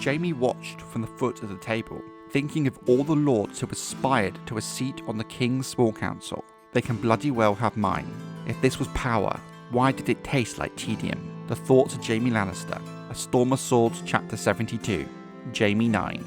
Jaime watched from the foot of the table, thinking of all the lords who aspired to a seat on the King's Small Council. They can bloody well have mine. If this was power, why did it taste like tedium? The thoughts of Jaime Lannister. A Storm of Swords, Chapter 72. Jaime 9.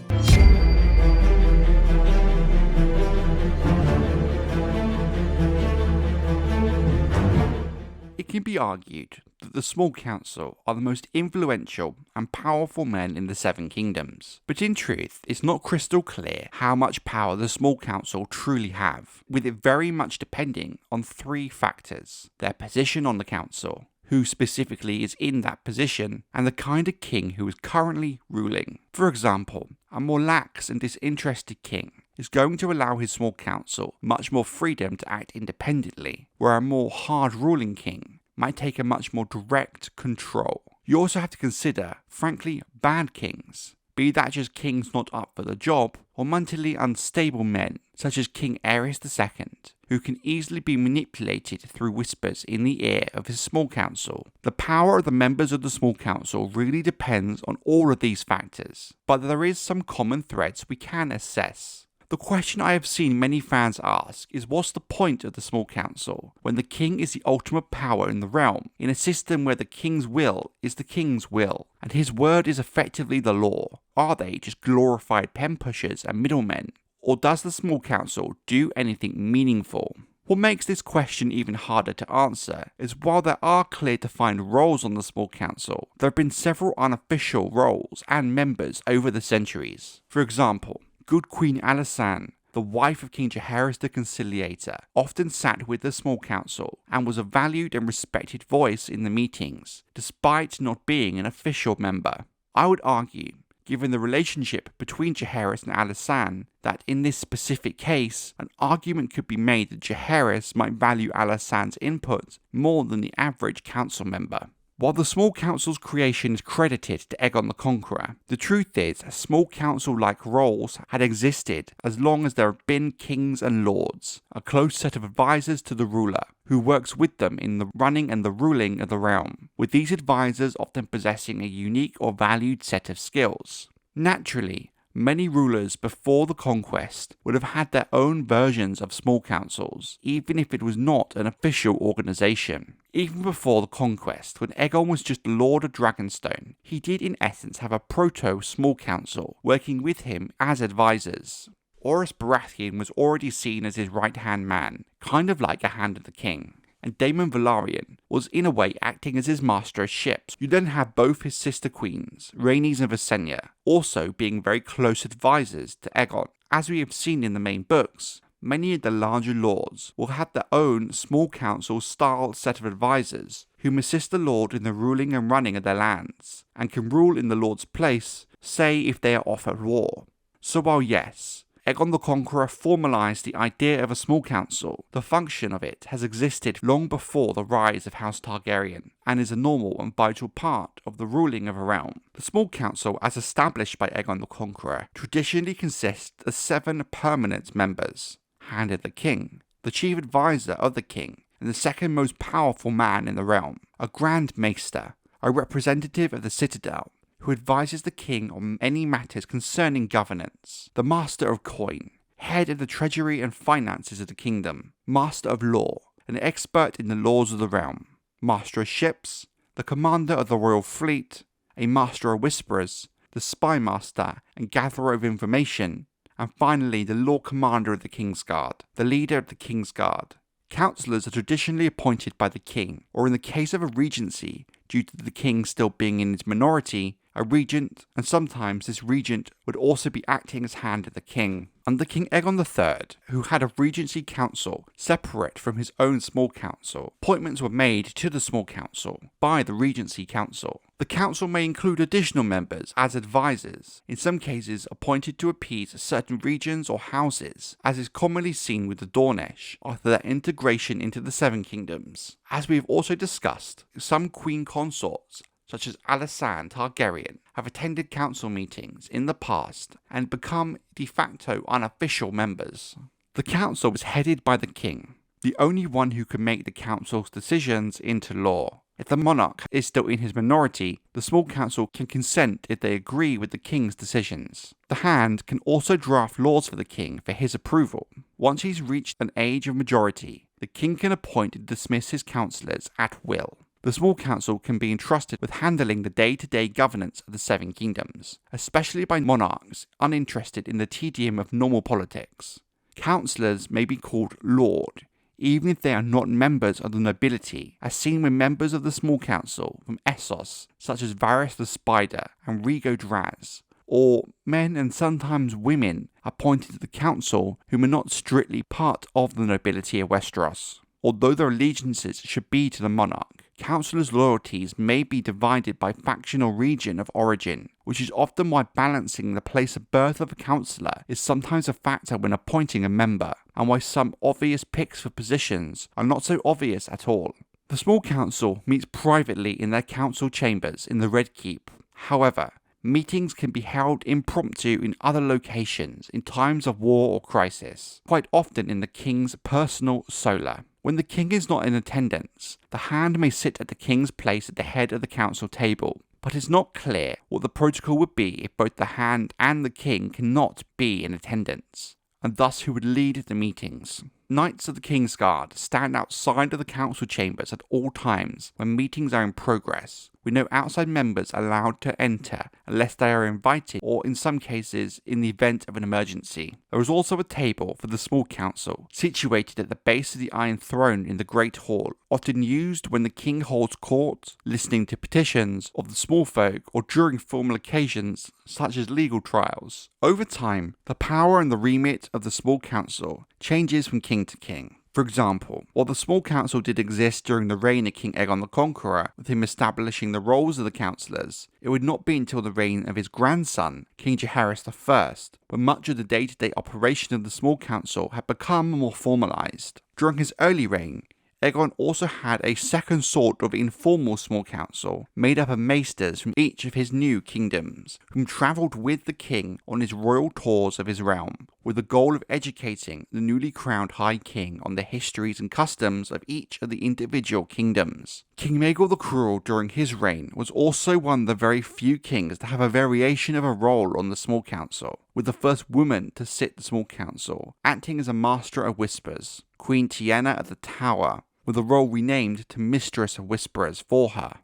It can be argued that the Small Council are the most influential and powerful men in the Seven Kingdoms, but in truth it's not crystal clear how much power the Small Council truly have, with it very much depending on three factors: their position on the council, who specifically is in that position, and the kind of king who is currently ruling. For example, a more lax and disinterested king is going to allow his small council much more freedom to act independently, where a more hard-ruling king might take a much more direct control. You also have to consider, frankly, bad kings, be that just kings not up for the job, or mentally unstable men, such as King Aerys II, who can easily be manipulated through whispers in the ear of his small council. The power of the members of the small council really depends on all of these factors, but there is some common threads we can assess. The question I have seen many fans ask is, what's the point of the small council when the king is the ultimate power in the realm, in a system where the king's will is the king's will, and his word is effectively the law? Are they just glorified pen pushers and middlemen, or does the small council do anything meaningful? What makes this question even harder to answer is, while there are clear defined roles on the small council, there have been several unofficial roles and members over the centuries. For example, good Queen Alysanne, the wife of King Jaehaerys the Conciliator, often sat with the small council and was a valued and respected voice in the meetings, despite not being an official member. I would argue, given the relationship between Jaehaerys and Alysanne, that in this specific case, an argument could be made that Jaehaerys might value Alysanne's input more than the average council member. While the small council's creation is credited to Aegon the Conqueror, the truth is small council-like roles had existed as long as there have been kings and lords, a close set of advisors to the ruler, who works with them in the running and the ruling of the realm, with these advisors often possessing a unique or valued set of skills. Naturally, many rulers before the conquest would have had their own versions of small councils, even if it was not an official organisation. Even before the conquest, when Aegon was just Lord of Dragonstone, he did in essence have a proto-small council working with him as advisors. Orys Baratheon was already seen as his right-hand man, kind of like a hand of the king, and Daemon Velaryon was in a way acting as his master of ships. You then have both his sister queens, Rhaenys and Visenya, also being very close advisors to Aegon. As we have seen in the main books, many of the larger lords will have their own small council style set of advisors whom assist the lord in the ruling and running of their lands, and can rule in the lord's place, say if they are off at war. So while yes, Aegon the Conqueror formalised the idea of a small council, the function of it has existed long before the rise of House Targaryen, and is a normal and vital part of the ruling of a realm. The small council, as established by Aegon the Conqueror, traditionally consists of 7 permanent members: Hand of the King, the chief advisor of the king, and the second most powerful man in the realm, a Grand Maester, a representative of the Citadel, who advises the king on any matters concerning governance, the Master of Coin, head of the treasury and finances of the kingdom, Master of Law, an expert in the laws of the realm, Master of Ships, the commander of the royal fleet, a Master of Whisperers, the Spy Master and gatherer of information, and finally the Lord Commander of the Kingsguard, the leader of the Kingsguard. Councillors are traditionally appointed by the king, or in the case of a regency, due to the king still being in his minority, a regent, and sometimes this regent would also be acting as hand of the king. Under King Aegon III, who had a regency council separate from his own small council, appointments were made to the small council by the regency council. The council may include additional members as advisors, in some cases appointed to appease certain regions or houses, as is commonly seen with the Dornish after their integration into the Seven Kingdoms. As we have also discussed, some queen consorts such as Alysanne Targaryen, have attended council meetings in the past and become de facto unofficial members. The council was headed by the king, the only one who can make the council's decisions into law. If the monarch is still in his minority, the small council can consent if they agree with the king's decisions. The hand can also draft laws for the king for his approval. Once he's reached an age of majority, the king can appoint and dismiss his councillors at will. The small council can be entrusted with handling the day-to-day governance of the Seven Kingdoms, especially by monarchs uninterested in the tedium of normal politics. Councillors may be called lord, even if they are not members of the nobility, as seen with members of the small council from Essos, such as Varys the Spider and Rhaego Draz, or men and sometimes women appointed to the council whom are not strictly part of the nobility of Westeros. Although their allegiances should be to the monarch, councillors' loyalties may be divided by faction or region of origin, which is often why balancing the place of birth of a councillor is sometimes a factor when appointing a member, and why some obvious picks for positions are not so obvious at all. The small council meets privately in their council chambers in the Red Keep. However, meetings can be held impromptu in other locations in times of war or crisis, quite often in the king's personal solar. When the king is not in attendance, the hand may sit at the king's place at the head of the council table, but it's not clear what the protocol would be if both the hand and the king cannot be in attendance, and thus who would lead the meetings. Knights of the Kingsguard stand outside of the council chambers at all times when meetings are in progress, with no outside members allowed to enter unless they are invited or in some cases in the event of an emergency. There is also a table for the small council, situated at the base of the Iron Throne in the Great Hall, often used when the king holds court, listening to petitions of the small folk or during formal occasions such as legal trials. Over time, the power and the remit of the small council changes from king to king. For example, while the small council did exist during the reign of King Aegon the Conqueror, with him establishing the roles of the councillors, it would not be until the reign of his grandson, King Jaehaerys I, when much of the day-to-day operation of the small council had become more formalised. During his early reign, Aegon also had a second sort of informal small council, made up of maesters from each of his new kingdoms, whom travelled with the king on his royal tours of his realm, with the goal of educating the newly crowned High King on the histories and customs of each of the individual kingdoms. King Maegor the Cruel during his reign was also one of the very few kings to have a variation of a role on the small council, with the first woman to sit the small council, acting as a master of whispers, Queen Tiana of the Tower, with the role renamed to Mistress of Whisperers for her.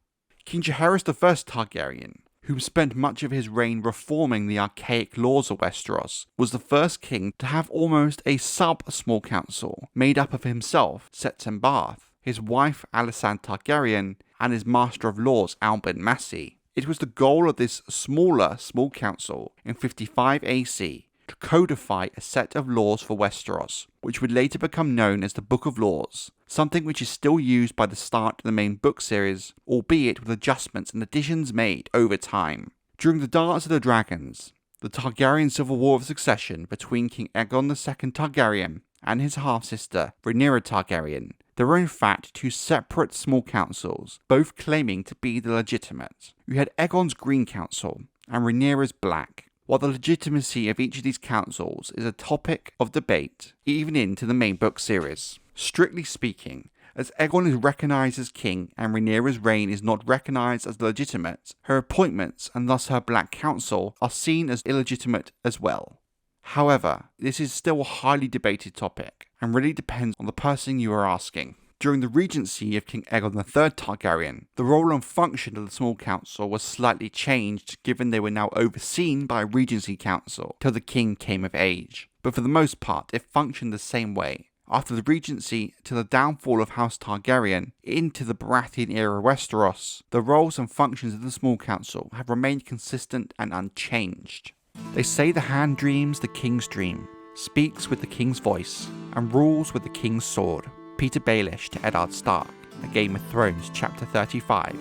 King Jaehaerys I Targaryen, who spent much of his reign reforming the archaic laws of Westeros, was the first king to have almost a sub-small council made up of himself, Septon Bath, his wife Alysanne Targaryen, and his Master of Laws Albert Massey. It was the goal of this smaller small council in 55 AC to codify a set of laws for Westeros, which would later become known as the Book of Laws, something which is still used by the start of the main book series, albeit with adjustments and additions made over time. During the Dance of the Dragons, the Targaryen civil war of succession between King Aegon II Targaryen and his half-sister Rhaenyra Targaryen, there were in fact two separate small councils, both claiming to be the legitimate. You had Aegon's Green Council and Rhaenyra's Black. While the legitimacy of each of these councils is a topic of debate, even into the main book series. Strictly speaking, as Aegon is recognised as king and Rhaenyra's reign is not recognised as legitimate, her appointments and thus her Black Council are seen as illegitimate as well. However, this is still a highly debated topic, and really depends on the person you are asking. During the regency of King Aegon III Targaryen, the role and function of the small council was slightly changed given they were now overseen by a regency council till the king came of age, but for the most part it functioned the same way. After the regency to the downfall of House Targaryen into the Baratheon era Westeros, the roles and functions of the small council have remained consistent and unchanged. They say the hand dreams the king's dream, speaks with the king's voice, and rules with the king's sword. Peter Baelish to Eddard Stark, A Game of Thrones, Chapter 35,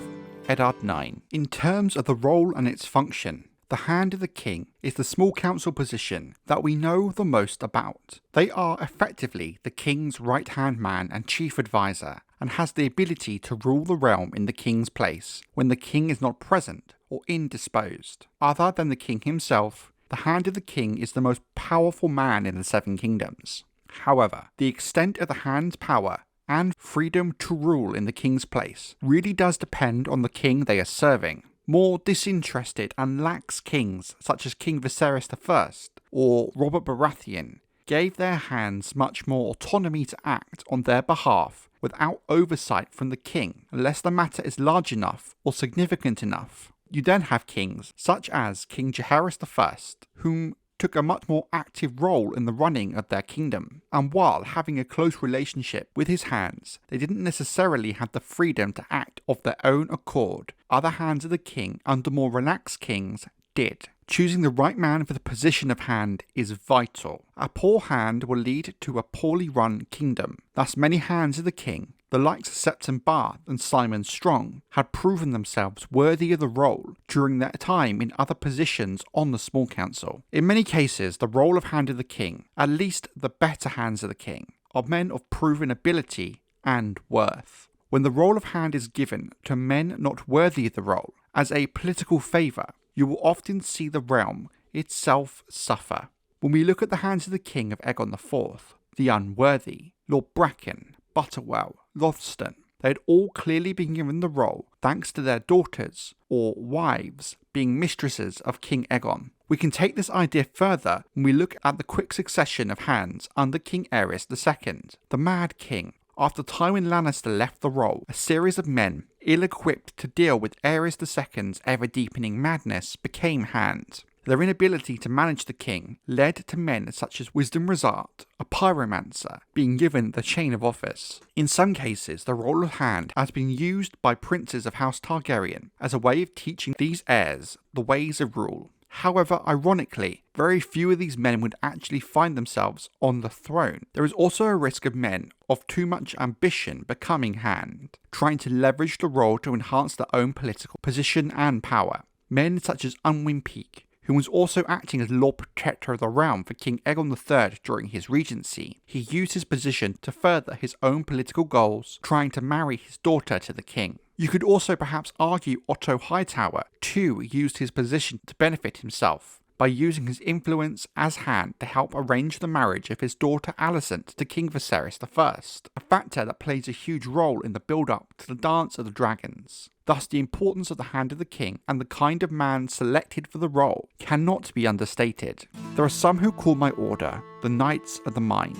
Eddard 9. In terms of the role and its function, the Hand of the King is the small council position that we know the most about. They are effectively the king's right-hand man and chief advisor, and has the ability to rule the realm in the king's place when the king is not present or indisposed. Other than the king himself, the Hand of the King is the most powerful man in the Seven Kingdoms. However, the extent of the hand's power and freedom to rule in the king's place really does depend on the king they are serving. More disinterested and lax kings, such as King Viserys I or Robert Baratheon, gave their hands much more autonomy to act on their behalf without oversight from the king, unless the matter is large enough or significant enough. You then have kings, such as King Jaehaerys I, whom took a much more active role in the running of their kingdom, and while having a close relationship with his hands, they didn't necessarily have the freedom to act of their own accord. Other hands of the king under more relaxed kings did. Choosing the right man for the position of hand is vital. A poor hand will lead to a poorly run kingdom. Thus many hands of the king, the likes of Septon Barth and Simon Strong, had proven themselves worthy of the role during their time in other positions on the small council. In many cases, the role of hand of the king, at least the better hands of the king, are men of proven ability and worth. When the role of hand is given to men not worthy of the role, as a political favour, you will often see the realm itself suffer. When we look at the hands of the king of Aegon IV, the unworthy, Lord Bracken, Butterwell, Lothston, they had all clearly been given the role thanks to their daughters, or wives, being mistresses of King Aegon. We can take this idea further when we look at the quick succession of hands under King Aerys II, the Mad King. After Tywin Lannister left the role, a series of men, ill-equipped to deal with Aerys II's ever-deepening madness, became hands. Their inability to manage the king led to men such as Wisdom Resart, a pyromancer, being given the chain of office. In some cases, the role of hand has been used by princes of House Targaryen as a way of teaching these heirs the ways of rule. However, ironically, very few of these men would actually find themselves on the throne. There is also a risk of men of too much ambition becoming hand, trying to leverage the role to enhance their own political position and power. Men such as Unwin Peake, who was also acting as Lord Protector of the Realm for King Aegon III during his regency. He used his position to further his own political goals, trying to marry his daughter to the king. You could also perhaps argue Otto Hightower too used his position to benefit himself, by using his influence as hand to help arrange the marriage of his daughter Alicent to King Viserys I, a factor that plays a huge role in the build-up to the Dance of the Dragons. Thus, the importance of the hand of the king and the kind of man selected for the role cannot be understated. There are some who call my order the Knights of the Mind.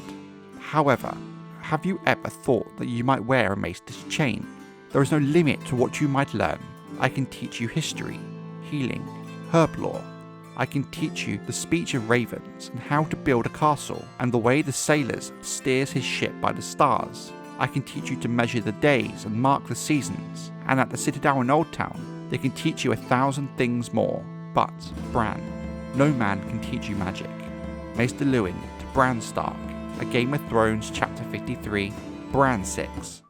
However, have you ever thought that you might wear a maester's chain? There is no limit to what you might learn. I can teach you history, healing, herb lore. I can teach you the speech of ravens and how to build a castle and the way the sailors steers his ship by the stars. I can teach you to measure the days and mark the seasons, and at the Citadel in Old Town, they can teach you 1,000 things more. But, Bran, no man can teach you magic. Maester Luwin to Bran Stark, A Game of Thrones Chapter 53, Bran 6.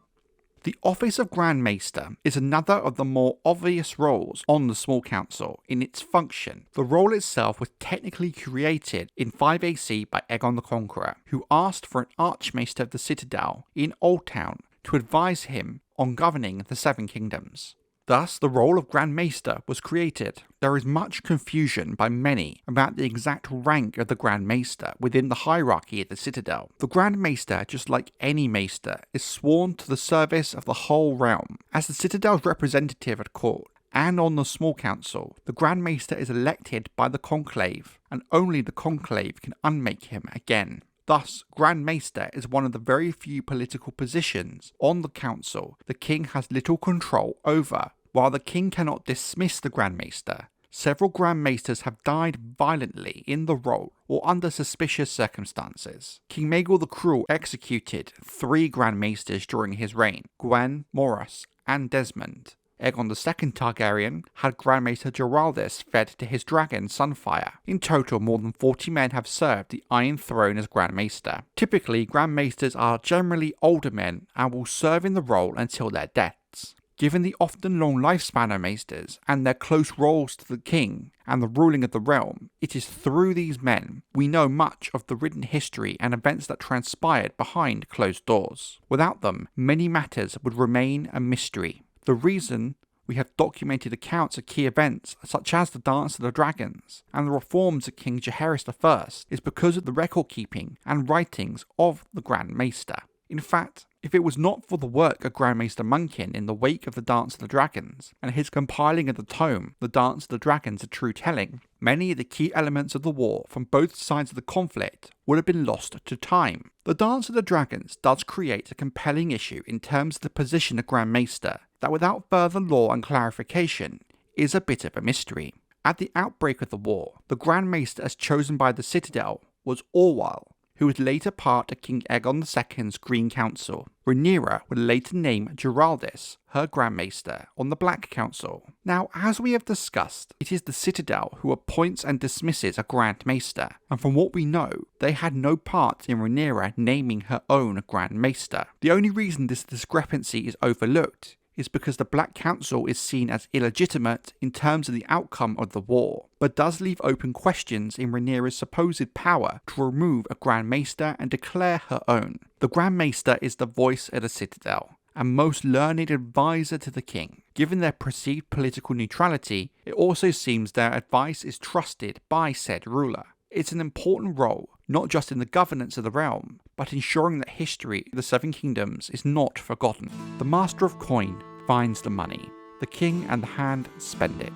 The office of Grand Maester is another of the more obvious roles on the small council in its function. The role itself was technically created in 5 AC by Aegon the Conqueror, who asked for an Archmaester of the Citadel in Old Town to advise him on governing the Seven Kingdoms. Thus, the role of Grand Maester was created. There is much confusion by many about the exact rank of the Grand Maester within the hierarchy of the Citadel. The Grand Maester, just like any Maester, is sworn to the service of the whole realm. As the Citadel's representative at court and on the small council, the Grand Maester is elected by the Conclave, and only the Conclave can unmake him again. Thus, Grand Maester is one of the very few political positions on the council the king has little control over. While the king cannot dismiss the Grand Maester, several Grand Maesters have died violently in the role or under suspicious circumstances. King Maegor the Cruel executed 3 Grand Maesters during his reign, Gwen, Morras, and Desmond. Aegon II Targaryen had Grand Maester Geraldus fed to his dragon Sunfire. In total, more than 40 men have served the Iron Throne as Grand Maester. Typically, Grand Maesters are generally older men and will serve in the role until their deaths. Given the often long lifespan of Maesters and their close roles to the king and the ruling of the realm, it is through these men we know much of the written history and events that transpired behind closed doors. Without them, many matters would remain a mystery. The reason we have documented accounts of key events such as the Dance of the Dragons and the reforms of King Jaehaerys I is because of the record keeping and writings of the Grand Maester. In fact, If it was not for the work of Grand Maester Munkin in the wake of the Dance of the Dragons, and his compiling of the tome, The Dance of the Dragons: A True Telling, many of the key elements of the war from both sides of the conflict would have been lost to time. The Dance of the Dragons does create a compelling issue in terms of the position of Grand Maester, that without further law and clarification, is a bit of a mystery. At the outbreak of the war, the Grand Maester as chosen by the Citadel was Orwell, who was later part of King Aegon II's Green Council. Rhaenyra would later name Geraldus her Grand Maester on the Black Council. Now, as we have discussed, it is the Citadel who appoints and dismisses a Grand Maester, and from what we know, they had no part in Rhaenyra naming her own Grand Maester. The only reason this discrepancy is overlooked is because the Black Council is seen as illegitimate in terms of the outcome of the war, but does leave open questions in Rhaenyra's supposed power to remove a Grand Maester and declare her own. The Grand Maester is the voice of the Citadel, and most learned advisor to the king. Given their perceived political neutrality, it also seems their advice is trusted by said ruler. It's an important role, not just in the governance of the realm, but ensuring that history of the Seven Kingdoms is not forgotten. The Master of Coin finds the money. The king and the hand spend it.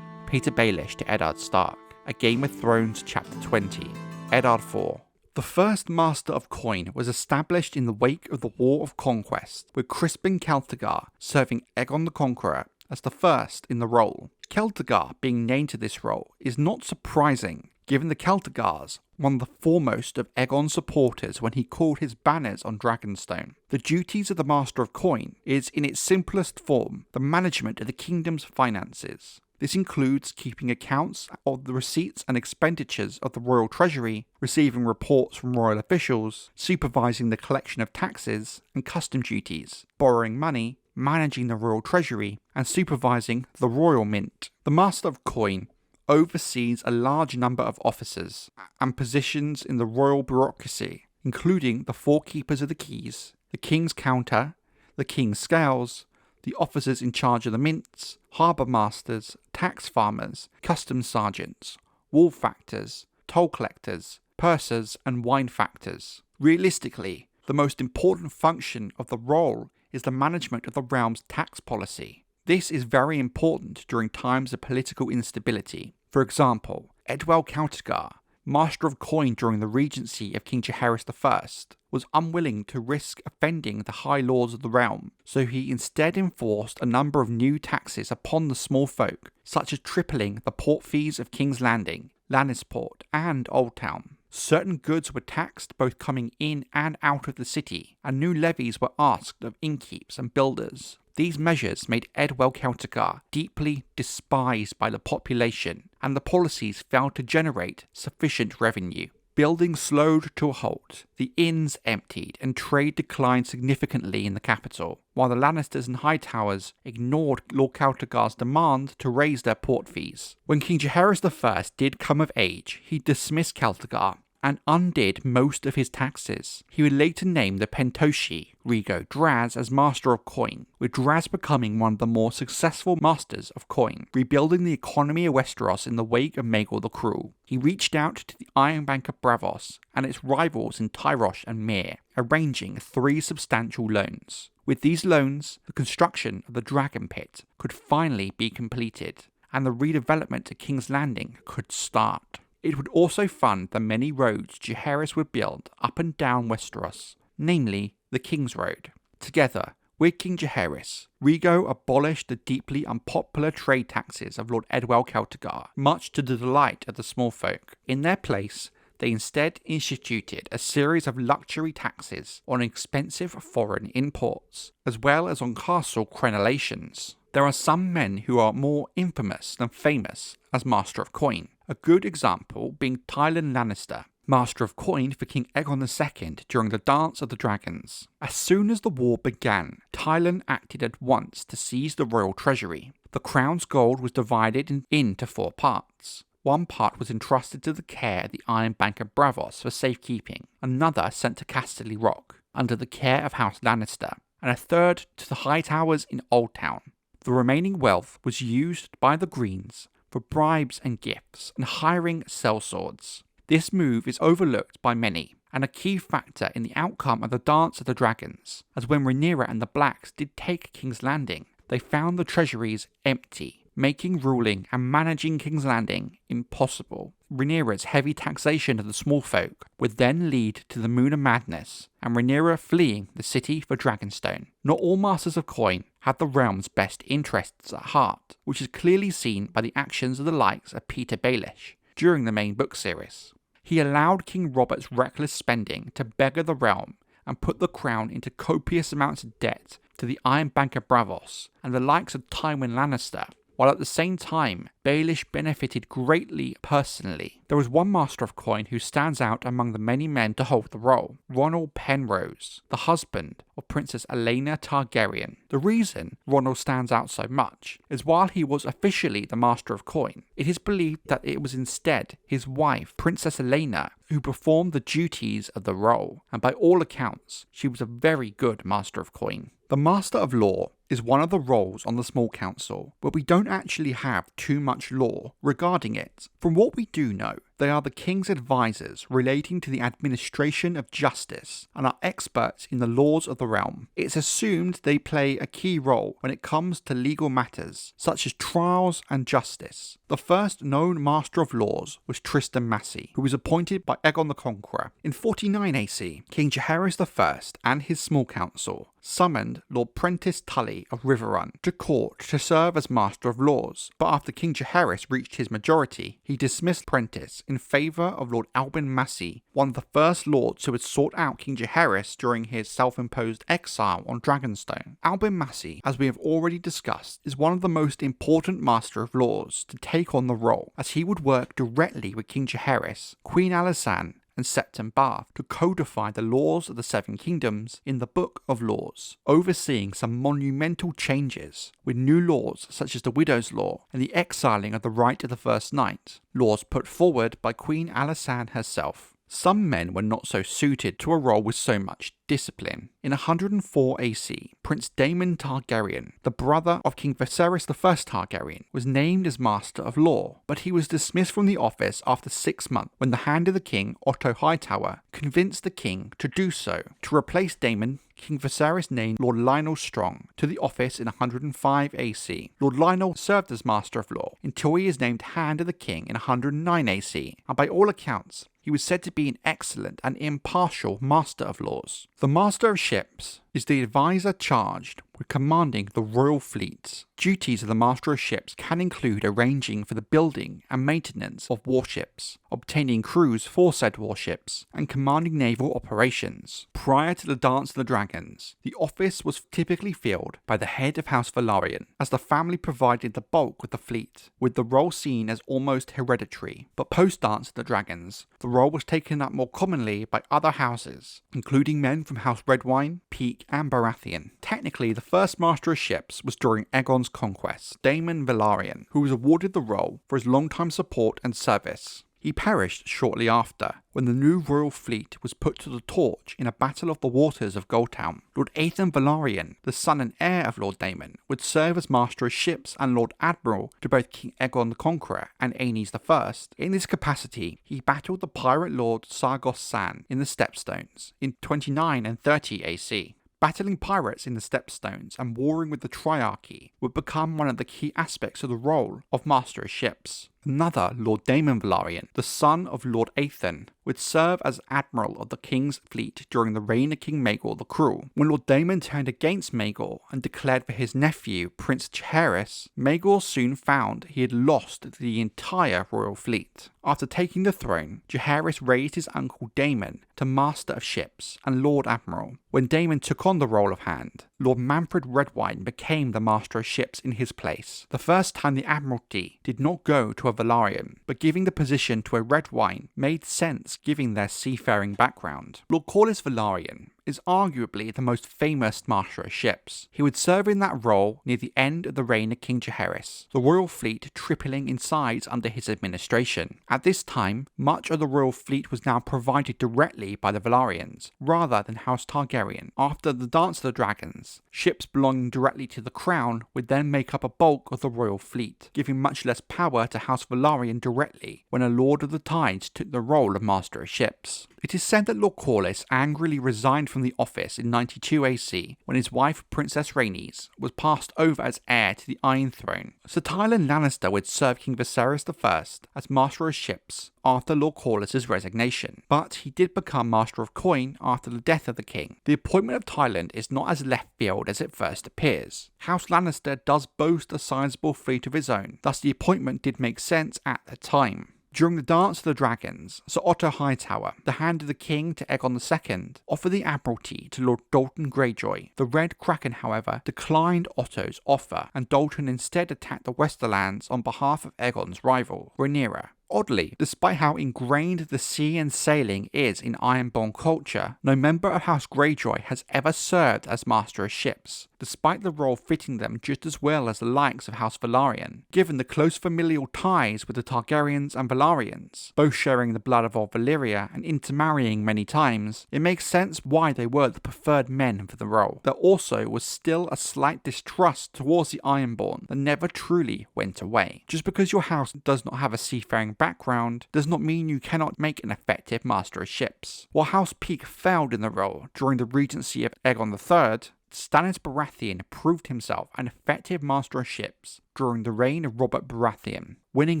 Peter Baelish to Eddard Stark. A Game of Thrones Chapter 20. Eddard IV. The first Master of Coin was established in the wake of the War of Conquest, with Crispin Celtigar serving Aegon the Conqueror as the first in the role. Celtigar being named to this role is not surprising, given the Celtigars, one of the foremost of Aegon's supporters when he called his banners on Dragonstone. The duties of the Master of Coin is, in its simplest form, the management of the kingdom's finances. This includes keeping accounts of the receipts and expenditures of the royal treasury, receiving reports from royal officials, supervising the collection of taxes and custom duties, borrowing money, managing the royal treasury, and supervising the royal mint. The Master of Coin oversees a large number of officers and positions in the royal bureaucracy, including the four keepers of the keys, the king's counter, the king's scales, the officers in charge of the mints, harbour masters, tax farmers, customs sergeants, wool factors, toll collectors, pursers, and wine factors. Realistically, the most important function of the role is the management of the realm's tax policy. This is very important during times of political instability. For example, Edwell Celtigar, Master of Coin during the regency of King Jaehaerys I, was unwilling to risk offending the high lords of the realm, so he instead enforced a number of new taxes upon the small folk, such as tripling the port fees of King's Landing, Lannisport, and Old Town. Certain goods were taxed both coming in and out of the city, and new levies were asked of innkeeps and builders. These measures made Edwell Celtigar deeply despised by the population, and the policies failed to generate sufficient revenue. Building slowed to a halt, the inns emptied, and trade declined significantly in the capital, while the Lannisters and Hightowers ignored Lord Celtigar's demand to raise their port fees. When King Jaehaerys I did come of age, he dismissed Celtigar and undid most of his taxes. He would later name the Pentoshi, Rhaego Draz, as Master of Coin, with Draz becoming one of the more successful Masters of Coin, rebuilding the economy of Westeros in the wake of Maegor the Cruel. He reached out to the Iron Bank of Braavos and its rivals in Tyrosh and Myr, arranging 3 substantial loans. With these loans, the construction of the Dragon Pit could finally be completed, and the redevelopment of King's Landing could start. It would also fund the many roads Jaehaerys would build up and down Westeros, namely the King's Road. Together with King Jaehaerys, Rhaego abolished the deeply unpopular trade taxes of Lord Edwell Celtigar, much to the delight of the small folk. In their place, they instead instituted a series of luxury taxes on expensive foreign imports, as well as on castle crenellations. There are some men who are more infamous than famous as Master of Coin, a good example being Tyrion Lannister, Master of Coin for King Aegon II during the Dance of the Dragons. As soon as the war began, Tyrion acted at once to seize the royal treasury. The crown's gold was divided into 4 parts. One part was entrusted to the care of the Iron Bank of Braavos for safekeeping, another sent to Casterly Rock, under the care of House Lannister, and a third to the Hightowers in Old Town. The remaining wealth was used by the Greens for bribes and gifts and hiring sellswords. This move is overlooked by many, and a key factor in the outcome of the Dance of the Dragons, as when Rhaenyra and the Blacks did take King's Landing, they found the treasuries empty, making ruling and managing King's Landing impossible. Rhaenyra's heavy taxation of the small folk would then lead to the Moon of Madness, and Rhaenyra fleeing the city for Dragonstone. Not all Masters of Coin had the realm's best interests at heart, which is clearly seen by the actions of the likes of Peter Baelish during the main book series. He allowed King Robert's reckless spending to beggar the realm and put the crown into copious amounts of debt to the Iron Bank of Braavos and the likes of Tywin Lannister, while at the same time Baelish benefited greatly personally. There was one Master of Coin who stands out among the many men to hold the role: Ronald Penrose, the husband of Princess Aelena Targaryen. The reason Ronald stands out so much is while he was officially the Master of Coin, it is believed that it was instead his wife, Princess Aelena, who performed the duties of the role, and by all accounts, she was a very good Master of Coin. The Master of Law is one of the roles on the Small Council, but we don't actually have too much lore regarding it. From what we do know, they are the King's advisors relating to the administration of justice and are experts in the laws of the realm. It's assumed they play a key role when it comes to legal matters, such as trials and justice. The first known Master of Laws was Tristan Massey, who was appointed by Aegon the Conqueror. In 49 AC, King Jaehaerys I and his small council summoned Lord Prentice Tully of Riverrun to court to serve as Master of Laws, but after King Jaehaerys reached his majority, he dismissed Prentice in favour of Lord Albin Massey, one of the first lords who had sought out King Jaehaerys during his self-imposed exile on Dragonstone. Albin Massey, as we have already discussed, is one of the most important Master of Laws to take on the role, as he would work directly with King Jaehaerys, Queen Alysanne, and Septon Bath to codify the laws of the Seven Kingdoms in the Book of Laws, overseeing some monumental changes, with new laws such as the Widow's Law and the exiling of the right of the First Night, laws put forward by Queen Alysanne herself. Some men were not so suited to a role with so much discipline. In 104 AC, Prince Daemon Targaryen, the brother of King Viserys I Targaryen, was named as Master of Law, but he was dismissed from the office after 6 months when the Hand of the King, Otto Hightower, convinced the king to do so. To replace Daemon, King Viserys named Lord Lionel Strong to the office in 105 AC. Lord Lionel served as Master of Law until he is named Hand of the King in 109 AC, and by all accounts, he was said to be an excellent and impartial Master of Laws. The Master of Ships is the advisor charged with commanding the royal fleets. Duties of the Master of Ships can include arranging for the building and maintenance of warships, obtaining crews for said warships, and commanding naval operations. Prior to the Dance of the Dragons, the office was typically filled by the head of House Velaryon, as the family provided the bulk of the fleet, with the role seen as almost hereditary. But post-Dance of the Dragons, the role was taken up more commonly by other houses, including men from House Redwyne, Peake, and Baratheon. Technically, the first Master of Ships was during Aegon's conquest, Daemon Velaryon, who was awarded the role for his long-time support and service. He perished shortly after, when the new royal fleet was put to the torch in a battle of the waters of Goldtown. Lord Aethan Velaryon, the son and heir of Lord Daemon, would serve as Master of Ships and Lord Admiral to both King Aegon the Conqueror and Aenys I. In this capacity, he battled the pirate lord Sargos San in the Stepstones in 29 and 30 AC. Battling pirates in the Stepstones and warring with the Triarchy would become one of the key aspects of the role of Master of Ships. Another, Lord Daemon Velaryon, the son of Lord Aethan, would serve as Admiral of the King's fleet during the reign of King Maegor the Cruel. When Lord Daemon turned against Maegor and declared for his nephew, Prince Jaehaerys, Maegor soon found he had lost the entire royal fleet. After taking the throne, Jaehaerys raised his uncle Daemon to Master of Ships and Lord Admiral. When Daemon took on the role of Hand, Lord Manfred Redwyne became the Master of Ships in his place. The first time the Admiralty did not go to a Velaryon, but giving the position to a Redwyne made sense given their seafaring background. Lord Corlys Velaryon is arguably the most famous Master of Ships. He would serve in that role near the end of the reign of King Jaehaerys, the royal fleet tripling in size under his administration. At this time, much of the royal fleet was now provided directly by the Velaryons, rather than House Targaryen. After the Dance of the Dragons, ships belonging directly to the crown would then make up a bulk of the royal fleet, giving much less power to House Velaryon directly when a Lord of the Tides took the role of Master of Ships. It is said that Lord Corlys angrily resigned from the office in 92 AC when his wife Princess Rhaenys was passed over as heir to the Iron Throne. Sir Tywin Lannister would serve King Viserys I as Master of Ships after Lord Corlys' resignation, but he did become Master of Coin after the death of the king. The appointment of Tywin is not as left field as it first appears. House Lannister does boast a sizable fleet of his own, thus the appointment did make sense at the time. During the Dance of the Dragons, Sir Otto Hightower, the Hand of the King to Aegon II, offered the Admiralty to Lord Dalton Greyjoy. The Red Kraken, however, declined Otto's offer, and Dalton instead attacked the Westerlands on behalf of Aegon's rival, Rhaenyra. Oddly, despite how ingrained the sea and sailing is in Ironborn culture, no member of House Greyjoy has ever served as Master of Ships, despite the role fitting them just as well as the likes of House Velaryon. Given the close familial ties with the Targaryens and Velaryons, both sharing the blood of old Valyria and intermarrying many times, it makes sense why they were the preferred men for the role. There also was still a slight distrust towards the Ironborn that never truly went away. Just because your house does not have a seafaring background does not mean you cannot make an effective Master of Ships. While House Peake failed in the role during the regency of Aegon III, Stannis Baratheon proved himself an effective Master of Ships during the reign of Robert Baratheon, winning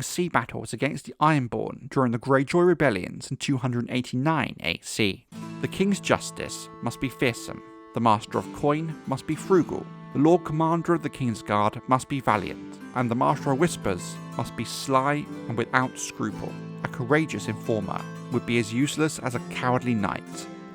sea battles against the Ironborn during the Greyjoy rebellions in 289 AC. The King's Justice must be fearsome, the Master of Coin must be frugal, the Lord Commander of the Kingsguard must be valiant, and the Master of Whispers must be sly and without scruple. A courageous informer would be as useless as a cowardly knight.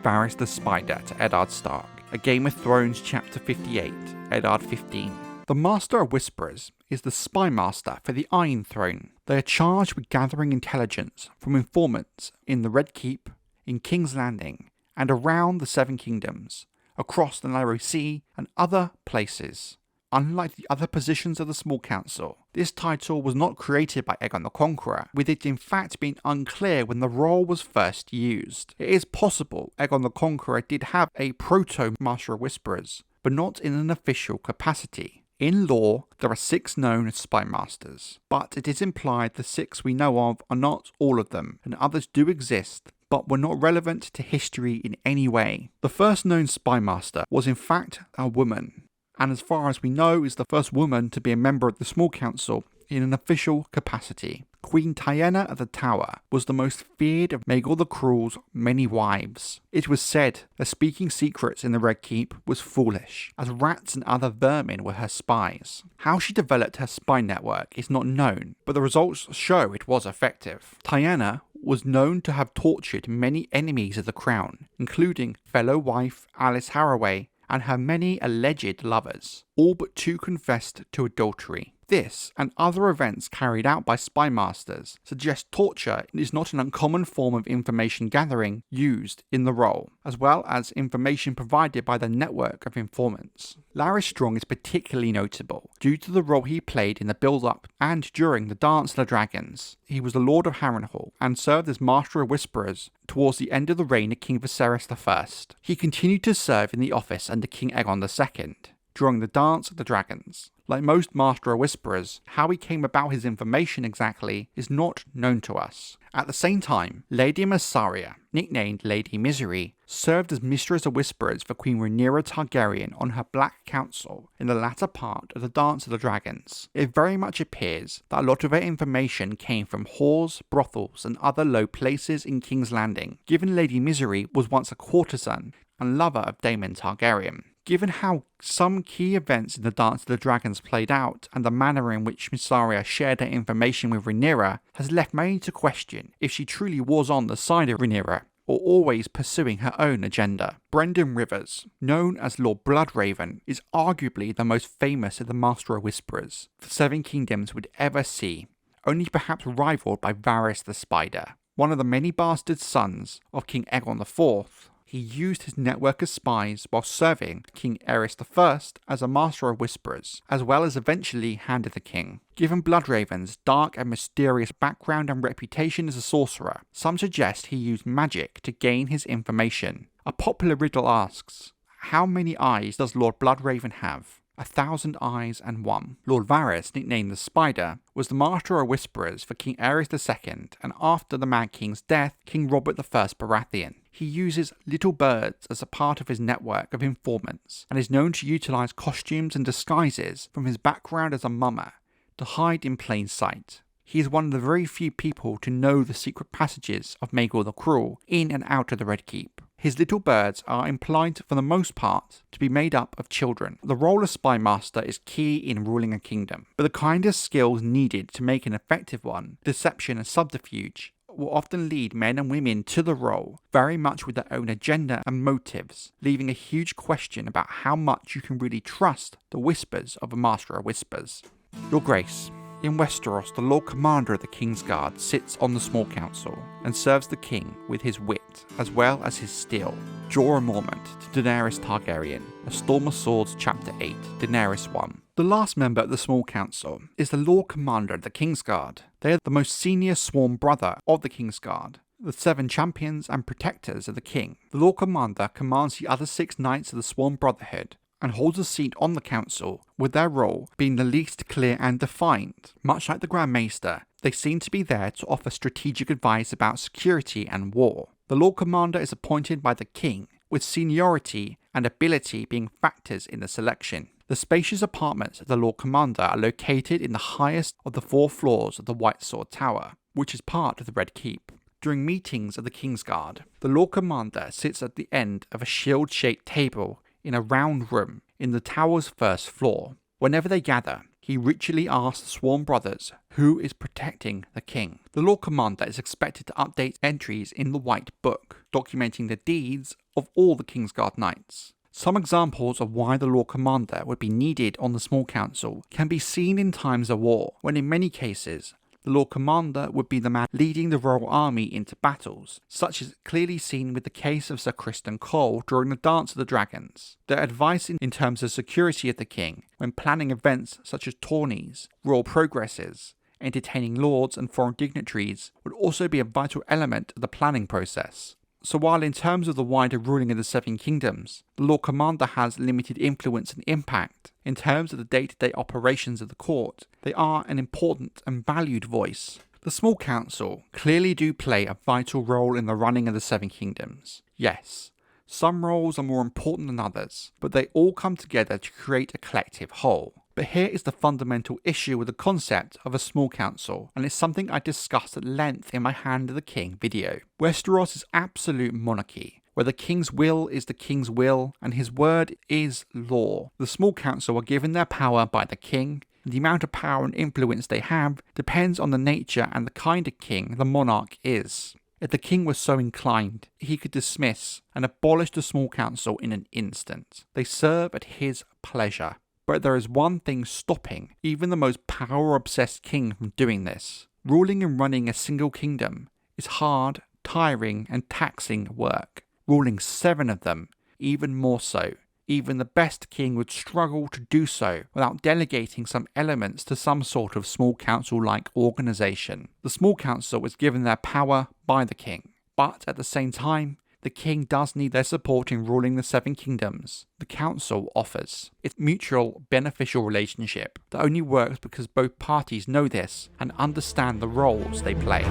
Varys the Spider to Eddard Stark. A Game of Thrones Chapter 58, Eddard 15. The Master of Whisperers is the Spy Master for the Iron Throne. They are charged with gathering intelligence from informants in the Red Keep, in King's Landing, and around the Seven Kingdoms, across the Narrow Sea and other places. Unlike the other positions of the Small Council, this title was not created by Aegon the Conqueror, with it in fact being unclear when the role was first used. It is possible Aegon the Conqueror did have a proto-Master of Whisperers, but not in an official capacity. In lore, there are 6 known Spy Masters, but it is implied the 6 we know of are not all of them, and others do exist, but were not relevant to history in any way. The first known Spy Master was in fact a woman, and as far as we know is the first woman to be a member of the Small Council in an official capacity. Queen Tyenna of the Tower was the most feared of Maegor the Cruel's many wives. It was said that speaking secrets in the Red Keep was foolish, as rats and other vermin were her spies. How she developed her spy network is not known, but the results show it was effective. Tyenna was known to have tortured many enemies of the crown, including fellow wife Alice Haraway and her many alleged lovers. All but 2 confessed to adultery. This, and other events carried out by spy masters, suggest torture is not an uncommon form of information gathering used in the role, as well as information provided by the network of informants. Larys Strong is particularly notable, due to the role he played in the build-up and during the Dance of the Dragons. He was the Lord of Harrenhal, and served as Master of Whisperers towards the end of the reign of King Viserys I. He continued to serve in the office under King Aegon II, during the Dance of the Dragons. Like most Master of Whisperers, how he came about his information exactly is not known to us. At the same time, Lady Mysaria, nicknamed Lady Misery, served as Mistress of Whisperers for Queen Rhaenyra Targaryen on her Black Council in the latter part of the Dance of the Dragons. It very much appears that a lot of her information came from whores, brothels, and other low places in King's Landing, given Lady Misery was once a courtesan and lover of Daemon Targaryen. Given how some key events in the Dance of the Dragons played out, and the manner in which Mysaria shared her information with Rhaenyra, has left many to question if she truly was on the side of Rhaenyra, or always pursuing her own agenda. Brendan Rivers, known as Lord Bloodraven, is arguably the most famous of the Master of Whisperers the Seven Kingdoms would ever see, only perhaps rivaled by Varys the Spider, one of the many bastard sons of King Aegon IV, he used his network of spies while serving King Aerys I as a Master of Whisperers, as well as eventually handed the king. Given Bloodraven's dark and mysterious background and reputation as a sorcerer, some suggest he used magic to gain his information. A popular riddle asks, how many eyes does Lord Bloodraven have? 1,000 eyes and one. Lord Varys, nicknamed the Spider, was the Master of Whisperers for King Aerys II, and after the Mad King's death, King Robert I Baratheon. He uses little birds as a part of his network of informants, and is known to utilise costumes and disguises from his background as a mummer to hide in plain sight. He is one of the very few people to know the secret passages of Maegor the Cruel in and out of the Red Keep. His little birds are implied for the most part to be made up of children. The role of Spy Master is key in ruling a kingdom, but the kind of skills needed to make an effective one, deception and subterfuge, will often lead men and women to the role very much with their own agenda and motives, leaving a huge question about how much you can really trust the whispers of a Master of Whispers. Your Grace, in Westeros, the Lord Commander of the Kingsguard sits on the Small Council and serves the king with his wit as well as his steel. Draw a moment to Daenerys Targaryen, A Storm of Swords Chapter 8, Daenerys 1. The last member of the Small Council is the Lord Commander of the Kingsguard. They are the most senior sworn brother of the Kingsguard, the 7 champions and protectors of the king. The Lord Commander commands the other 6 knights of the Sworn Brotherhood and holds a seat on the council, with their role being the least clear and defined. Much like the Grand Maester, they seem to be there to offer strategic advice about security and war. The Lord Commander is appointed by the king, with seniority and ability being factors in the selection. The spacious apartments of the Lord Commander are located in the highest of the 4 floors of the White Sword Tower, which is part of the Red Keep. During meetings of the Kingsguard, the Lord Commander sits at the end of a shield-shaped table in a round room in the tower's 1st floor. Whenever they gather, he ritually asks the Sworn Brothers who is protecting the king. The Lord Commander is expected to update entries in the White Book, documenting the deeds of all the Kingsguard knights. Some examples of why the Lord Commander would be needed on the Small Council can be seen in times of war, when in many cases, the Lord Commander would be the man leading the royal army into battles, such as clearly seen with the case of Sir Criston Cole during the Dance of the Dragons. Their advice in terms of security of the king, when planning events such as tourneys, royal progresses, entertaining lords and foreign dignitaries, would also be a vital element of the planning process. So while in terms of the wider ruling of the 7 kingdoms, the Lord Commander has limited influence and impact, in terms of the day-to-day operations of the court, they are an important and valued voice. The Small Council clearly do play a vital role in the running of the 7 kingdoms. Yes, some roles are more important than others, but they all come together to create a collective whole. But here is the fundamental issue with the concept of a small council, and it's something I discussed at length in my Hand of the King video. Westeros is absolute monarchy, where the king's will is the king's will, and his word is law. The small council are given their power by the king, and the amount of power and influence they have depends on the nature and the kind of king the monarch is. If the king was so inclined, he could dismiss and abolish the small council in an instant. They serve at his pleasure. But there is one thing stopping even the most power-obsessed king from doing this. Ruling and running a single kingdom is hard, tiring, and taxing work. Ruling 7 of them, even more so. Even the best king would struggle to do so without delegating some elements to some sort of small council-like organisation. The small council is given their power by the king, but at the same time, the king does need their support in ruling the 7 kingdoms. The council offers. It's a mutual, beneficial relationship that only works because both parties know this and understand the roles they play.